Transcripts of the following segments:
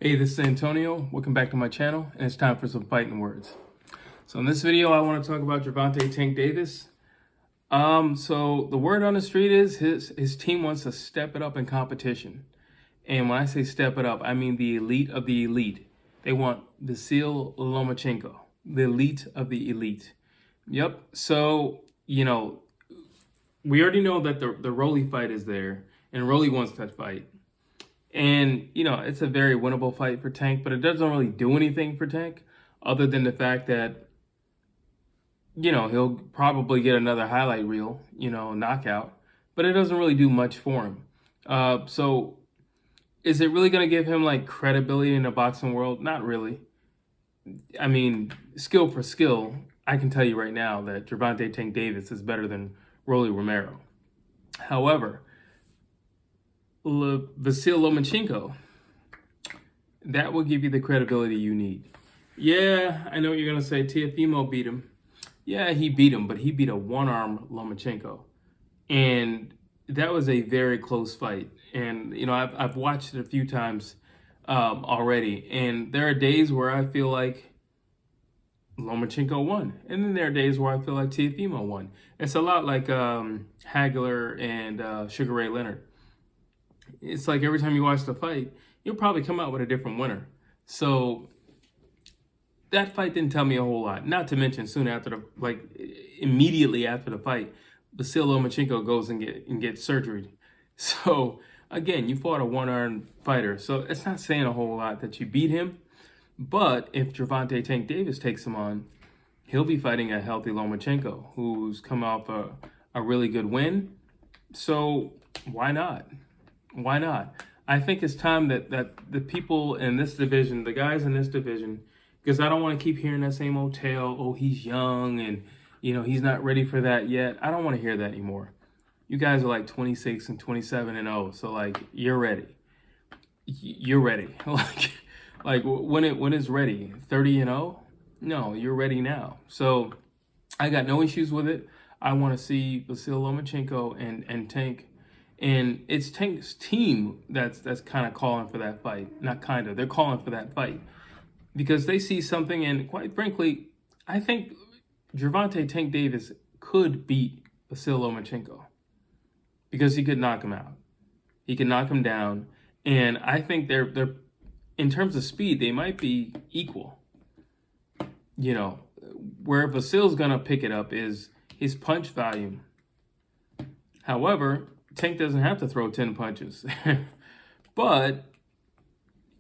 Hey, this is Antonio. Welcome back to my channel, and it's time for some fighting words. So in this video, I want to talk about Gervonta Tank Davis. So the word on the street is his team wants to step it up in competition. And when I say step it up, I mean the elite of the elite. They want Vasiliy Lomachenko, the elite of the elite. Yep. So, we already know that the Rolly fight is there, and Rolly wants that fight. And, it's a very winnable fight for Tank, but it doesn't really do anything for Tank other than the fact that, he'll probably get another highlight reel, knockout, but it doesn't really do much for him. So is it really going to give him like credibility in the boxing world? Not really. I mean, skill for skill, I can tell you right now that Gervonta Tank Davis is better than Rolly Romero. However, Vasiliy Lomachenko, that will give you the credibility you need. Yeah, I know what you're going to say. Teofimo beat him. Yeah, he beat him, but he beat a one-arm Lomachenko. And that was a very close fight. And, I've watched it a few times already. And there are days where I feel like Lomachenko won. And then there are days where I feel like Teofimo won. It's a lot like Hagler and Sugar Ray Leonard. It's like every time you watch the fight, you'll probably come out with a different winner. So that fight didn't tell me a whole lot. Not to mention soon after immediately after the fight, Vasiliy Lomachenko goes and gets surgery. So again, you fought a one-armed fighter. So it's not saying a whole lot that you beat him. But if Gervonta Tank Davis takes him on, he'll be fighting a healthy Lomachenko who's come off a really good win. So why not? Why not? I think it's time that the people in this division, the guys in this division, because I don't want to keep hearing that same old tale, oh, he's young and, he's not ready for that yet. I don't want to hear that anymore. You guys are like 26 and 27 and 0, so like you're ready. You're ready. like when it's ready, 30 and 0? No, you're ready now. So I got no issues with it. I want to see Vasiliy Lomachenko and Tank. And it's Tank's team that's kind of calling for that fight. Not kind of. They're calling for that fight. Because they see something, and quite frankly, I think Gervonta Tank Davis could beat Vasiliy Lomachenko. Because he could knock him out. He can knock him down. And I think they're in terms of speed, they might be equal. Where Vasil's going to pick it up is his punch volume. However, Tank doesn't have to throw 10 punches. But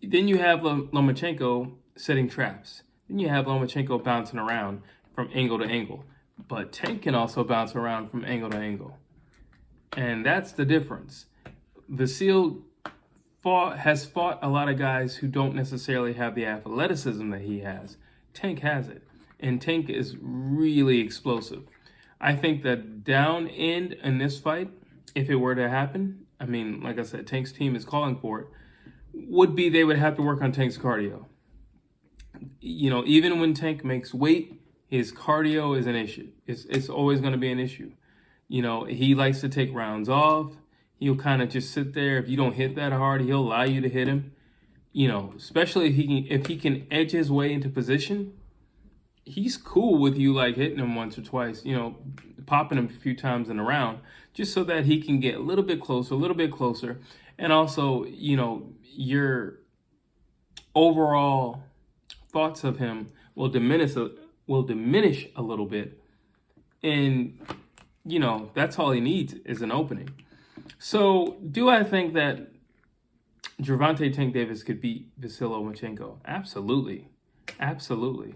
then you have Lomachenko setting traps. Then you have Lomachenko bouncing around from angle to angle. But Tank can also bounce around from angle to angle. And that's the difference. Vasiliy has fought a lot of guys who don't necessarily have the athleticism that he has. Tank has it. And Tank is really explosive. I think the down end in this fight, if it were to happen, I mean, like I said, Tank's team is calling for it, would be they would have to work on Tank's cardio. Even when Tank makes weight, his cardio is an issue. It's always going to be an issue. He likes to take rounds off. He'll kind of just sit there. If you don't hit that hard, he'll allow you to hit him. Especially if he can edge his way into position, he's cool with you like hitting him once or twice, popping him a few times in a round, just so that he can get a little bit closer. And also, your overall thoughts of him will diminish a little bit. And, that's all he needs is an opening. So do I think that Gervonta Tank Davis could beat Vasiliy Lomachenko? Absolutely. Absolutely.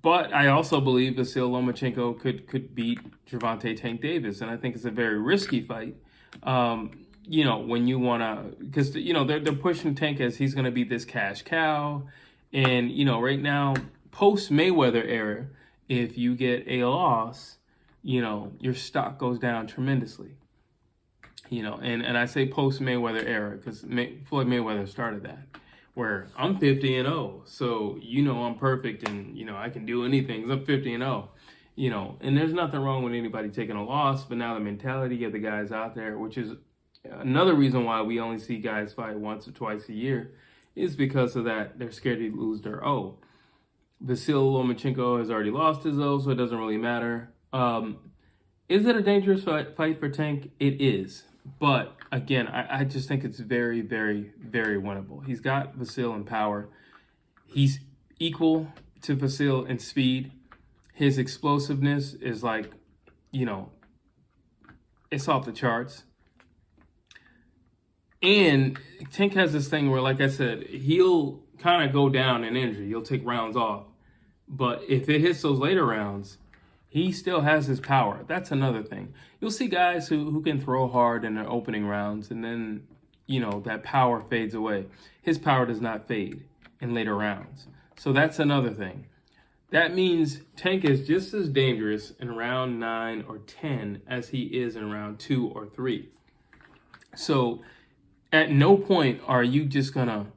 But I also believe Vasiliy Lomachenko could beat Gervonta Tank Davis, and I think it's a very risky fight. When you want to, because they're pushing Tank as he's going to be this cash cow, and right now post Mayweather era, if you get a loss, your stock goes down tremendously. And I say post Mayweather era because Floyd Mayweather started that. Where I'm 50 and 0, so I'm perfect and I can do anything. I'm 50 and 0, and there's nothing wrong with anybody taking a loss. But now the mentality of the guys out there, which is Another reason why we only see guys fight once or twice a year is because of that. They're scared to lose their O. Vasiliy Lomachenko has already lost his O, so it doesn't really matter. Is it a dangerous fight for Tank? It is. But again, I just think it's very, very, very winnable. He's got Vasiliy in power. He's equal to Vasiliy in speed. His explosiveness is like, it's off the charts. And Tank has this thing where, like I said, he'll kind of go down in injury. He'll take rounds off. But if it hits those later rounds, he still has his power. That's another thing. You'll see guys who can throw hard in their opening rounds, and then, that power fades away. His power does not fade in later rounds. So that's another thing. That means Tank is just as dangerous in round 9 or 10 as he is in round 2 or 3. So at no point are you just gonna,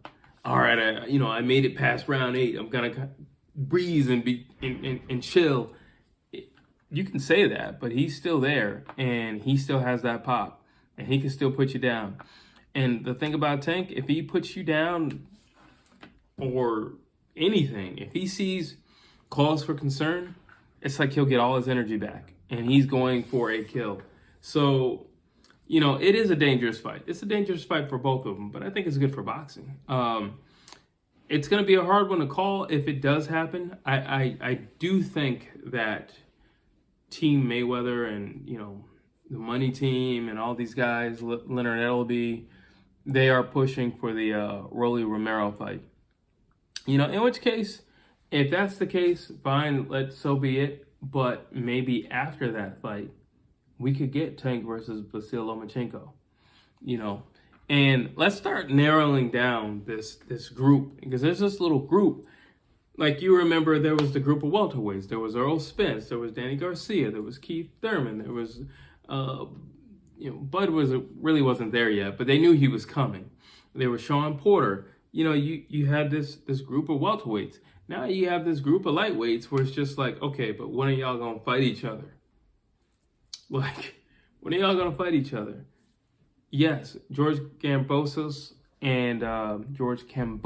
all right, I made it past round 8. I'm gonna breeze and be and chill. You can say that, but he's still there, and he still has that pop, and he can still put you down. And the thing about Tank, if he puts you down or anything, if he sees cause for concern, it's like he'll get all his energy back, and he's going for a kill. So, it is a dangerous fight. It's a dangerous fight for both of them, but I think it's good for boxing. It's going to be a hard one to call if it does happen. I do think that Team Mayweather and, the money team and all these guys, Leonard Ellerbe, they are pushing for the Rolly Romero fight. In which case, if that's the case, fine, so be it. But maybe after that fight, we could get Tank versus Vasiliy Lomachenko, And let's start narrowing down this group, because there's this little group. Like, you remember, there was the group of welterweights. There was Earl Spence. There was Danny Garcia. There was Keith Thurman. There was, Bud really wasn't there yet, but they knew he was coming. There was Sean Porter. You had this group of welterweights. Now you have this group of lightweights where it's just like, okay, but when are y'all going to fight each other? Like, when are y'all going to fight each other? Yes, George Kambosos and Teofimo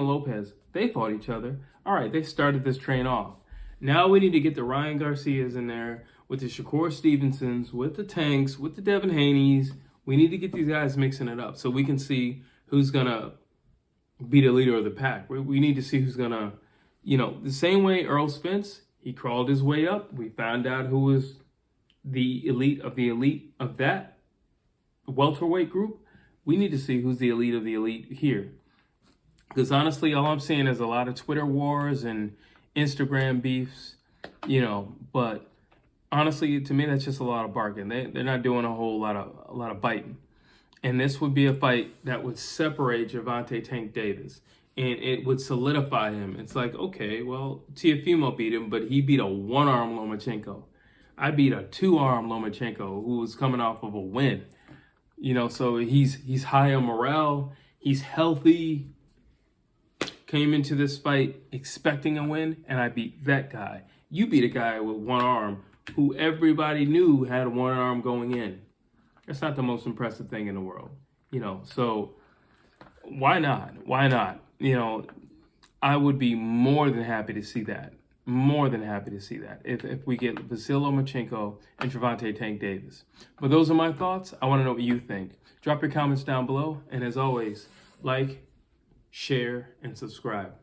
Lopez, they fought each other. All right, they started this train off. Now we need to get the Ryan Garcias in there, with the Shakur Stevensons, with the Tanks, with the Devin Haneys. We need to get these guys mixing it up so we can see who's going to be the leader of the pack. We need to see who's going to, the same way Earl Spence, he crawled his way up. We found out who was the elite of that welterweight group. We need to see who's the elite of the elite here. Because honestly, all I'm seeing is a lot of Twitter wars and Instagram beefs, but honestly, to me, that's just a lot of barking. They're not doing a whole lot of biting. And this would be a fight that would separate Gervonta Tank Davis, and it would solidify him. It's like, okay, well, Teofimo beat him, but he beat a one-arm Lomachenko. I beat a two-arm Lomachenko who was coming off of a win. So he's high on morale. He's healthy. Came into this fight expecting a win, and I beat that guy. You beat a guy with one arm who everybody knew had one arm going in. That's not the most impressive thing in the world, so why not? I would be more than happy to see that. If we get Vasiliy Lomachenko and Gervonta Tank Davis. But those are my thoughts. I want to know what you think. Drop your comments down below, and as always, like, share, and subscribe.